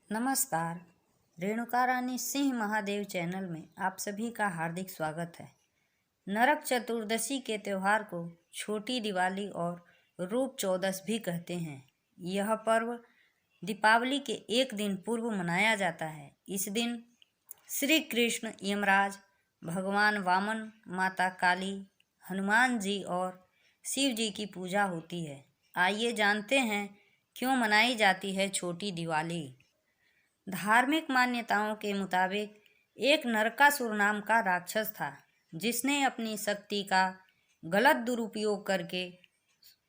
नमस्कार। रेणुका रानी सिंह महादेव चैनल में आप सभी का हार्दिक स्वागत है। नरक चतुर्दशी के त्यौहार को छोटी दिवाली और रूप चौदस भी कहते हैं। यह पर्व दीपावली के एक दिन पूर्व मनाया जाता है। इस दिन श्री कृष्ण, यमराज, भगवान वामन, माता काली, हनुमान जी और शिव जी की पूजा होती है। आइए जानते हैं क्यों मनाई जाती है छोटी दिवाली। धार्मिक मान्यताओं के मुताबिक एक नरकासुर नाम का राक्षस था, जिसने अपनी शक्ति का गलत दुरुपयोग करके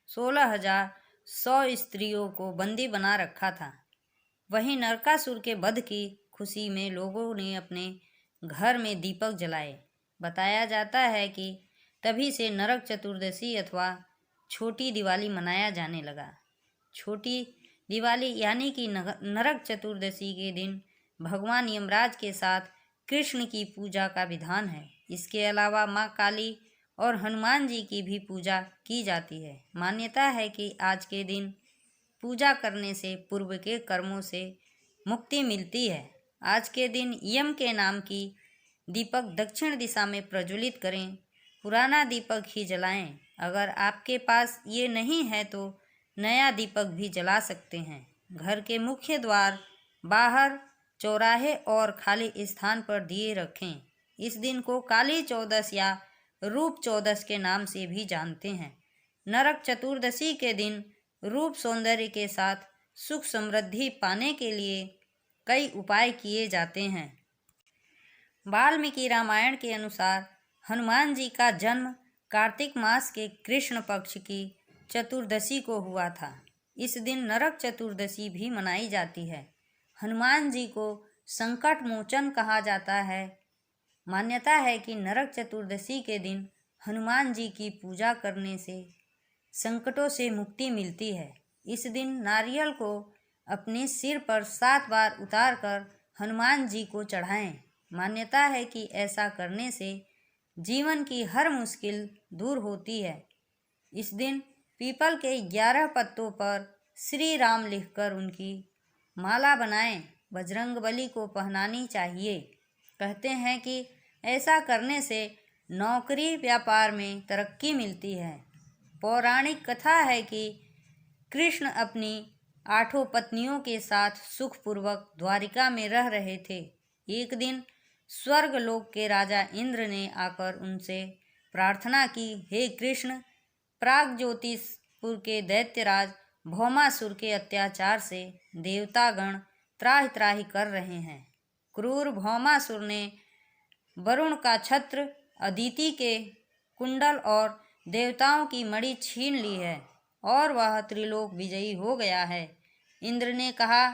16,100 स्त्रियों को बंदी बना रखा था। वहीं नरकासुर के वध की खुशी में लोगों ने अपने घर में दीपक जलाए। बताया जाता है कि तभी से नरक चतुर्दशी अथवा छोटी दिवाली मनाया जाने लगा। छोटी दिवाली यानी कि नरक चतुर्दशी के दिन भगवान यमराज के साथ कृष्ण की पूजा का विधान है। इसके अलावा माँ काली और हनुमान जी की भी पूजा की जाती है। मान्यता है कि आज के दिन पूजा करने से पूर्व के कर्मों से मुक्ति मिलती है। आज के दिन यम के नाम की दीपक दक्षिण दिशा में प्रज्वलित करें। पुराना दीपक ही जलाएं। अगर आपके पास ये नहीं है तो नया दीपक भी जला सकते हैं। घर के मुख्य द्वार, बाहर, चौराहे और खाली स्थान पर दिए रखें। इस दिन को काली चौदस या रूप चौदस के नाम से भी जानते हैं। नरक चतुर्दशी के दिन रूप सौंदर्य के साथ सुख समृद्धि पाने के लिए कई उपाय किए जाते हैं। वाल्मीकि रामायण के अनुसार हनुमान जी का जन्म कार्तिक मास के कृष्ण पक्ष की चतुर्दशी को हुआ था। इस दिन नरक चतुर्दशी भी मनाई जाती है। हनुमान जी को संकट मोचन कहा जाता है। मान्यता है कि नरक चतुर्दशी के दिन हनुमान जी की पूजा करने से संकटों से मुक्ति मिलती है। इस दिन नारियल को अपने सिर पर 7 बार उतार कर हनुमान जी को चढ़ाएं। मान्यता है कि ऐसा करने से जीवन की हर मुश्किल दूर होती है। इस दिन पीपल के 11 पत्तों पर श्री राम लिखकर उनकी माला बनाएं। बजरंगबली को पहनानी चाहिए। कहते हैं कि ऐसा करने से नौकरी व्यापार में तरक्की मिलती है। पौराणिक कथा है कि कृष्ण अपनी 8 पत्नियों के साथ सुखपूर्वक द्वारिका में रह रहे थे। एक दिन स्वर्ग लोक के राजा इंद्र ने आकर उनसे प्रार्थना की, हे कृष्ण, प्राग ज्योतिषपुर के दैत्यराज भौमासुर के अत्याचार से देवतागण त्राहि त्राहि कर रहे हैं। क्रूर भौमासुर ने वरुण का छत्र, अदिति के कुंडल और देवताओं की मणि छीन ली है और वह त्रिलोक विजयी हो गया है। इंद्र ने कहा,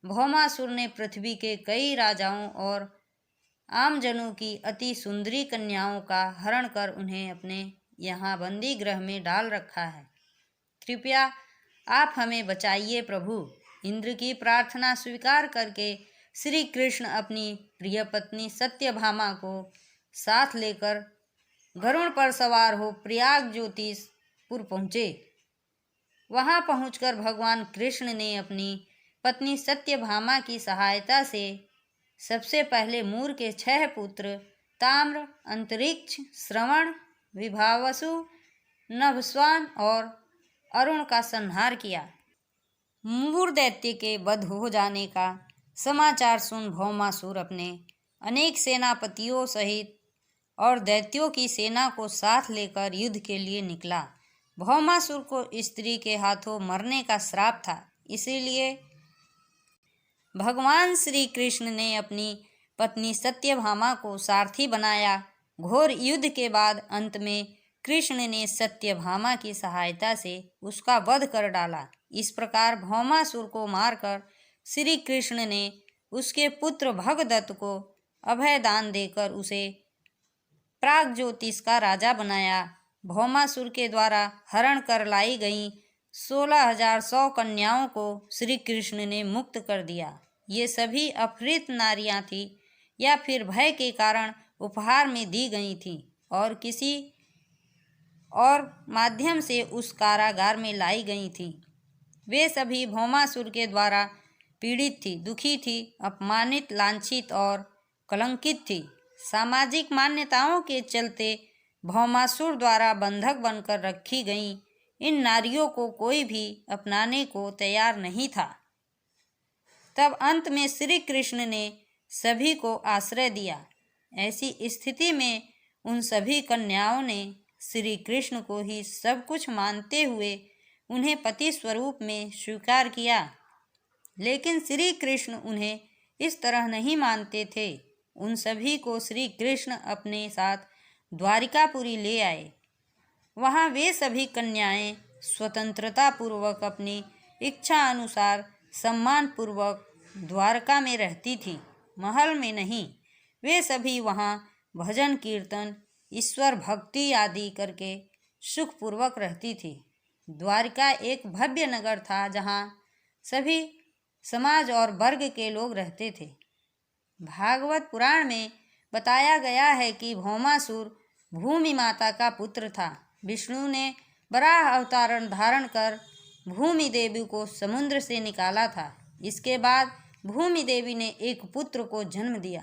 भौमासुर ने पृथ्वी के कई राजाओं और आमजनों की अति सुंदरी कन्याओं का हरण कर उन्हें अपने यहाँ बंदी गृह में डाल रखा है। कृपया आप हमें बचाइए प्रभु। इंद्र की प्रार्थना स्वीकार करके श्री कृष्ण अपनी प्रिय पत्नी सत्यभामा को साथ लेकर गरुड़ पर सवार हो प्रयाग ज्योतिषपुर पहुँचे। वहां पहुंचकर भगवान कृष्ण ने अपनी पत्नी सत्यभामा की सहायता से सबसे पहले मूर के 6 पुत्र ताम्र, अंतरिक्ष, श्रवण, विभावसु, नभस्वान और अरुण का संहार किया। मूर दैत्य के वध हो जाने का समाचार सुन भौमासुर अपने अनेक सेनापतियों सहित और दैत्यों की सेना को साथ लेकर युद्ध के लिए निकला। भौमासुर को स्त्री के हाथों मरने का श्राप था, इसीलिए भगवान श्री कृष्ण ने अपनी पत्नी सत्यभामा को सारथी बनाया। घोर युद्ध के बाद अंत में कृष्ण ने सत्यभामा की सहायता से उसका वध कर डाला। इस प्रकार भौमासुर को मारकर श्री कृष्ण ने उसके पुत्र भगदत्त को अभय दान देकर उसे प्राग ज्योतिष का राजा बनाया। भौमासुर के द्वारा हरण कर लाई गई 16,100 कन्याओं को श्री कृष्ण ने मुक्त कर दिया। ये सभी अपहृत नारियां थीं या फिर भय के कारण उपहार में दी गई थीं और किसी और माध्यम से उस कारागार में लाई गई थीं। वे सभी भौमासुर के द्वारा पीड़ित थी, दुखी थी, अपमानित, लांछित और कलंकित थी। सामाजिक मान्यताओं के चलते भौमासुर द्वारा बंधक बनकर रखी गईं इन नारियों को कोई भी अपनाने को तैयार नहीं था। तब अंत में श्री कृष्ण ने सभी को आश्रय दिया। ऐसी स्थिति में उन सभी कन्याओं ने श्री कृष्ण को ही सब कुछ मानते हुए उन्हें पति स्वरूप में स्वीकार किया। लेकिन श्री कृष्ण उन्हें इस तरह नहीं मानते थे। उन सभी को श्री कृष्ण अपने साथ द्वारिकापुरी ले आए। वहाँ वे सभी कन्याएं स्वतंत्रता पूर्वक अपनी इच्छा अनुसार सम्मान पूर्वक द्वारका में रहती थी, महल में नहीं। वे सभी वहाँ भजन कीर्तन, ईश्वर भक्ति आदि करके सुखपूर्वक रहती थी। द्वारिका एक भव्य नगर था जहाँ सभी समाज और वर्ग के लोग रहते थे। भागवत पुराण में बताया गया है कि भौमासुर भूमि माता का पुत्र था। विष्णु ने वराह अवतार धारण कर भूमि देवी को समुद्र से निकाला था। इसके बाद भूमि देवी ने एक पुत्र को जन्म दिया।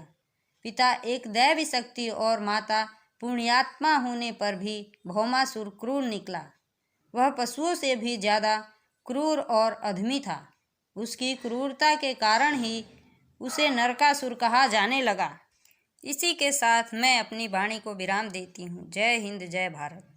पिता एक दैवी शक्ति और माता पुण्यात्मा होने पर भी भौमासुर क्रूर निकला। वह पशुओं से भी ज़्यादा क्रूर और अधमी था। उसकी क्रूरता के कारण ही उसे नरकासुर कहा जाने लगा। इसी के साथ मैं अपनी वाणी को विराम देती हूँ। जय हिंद, जय भारत।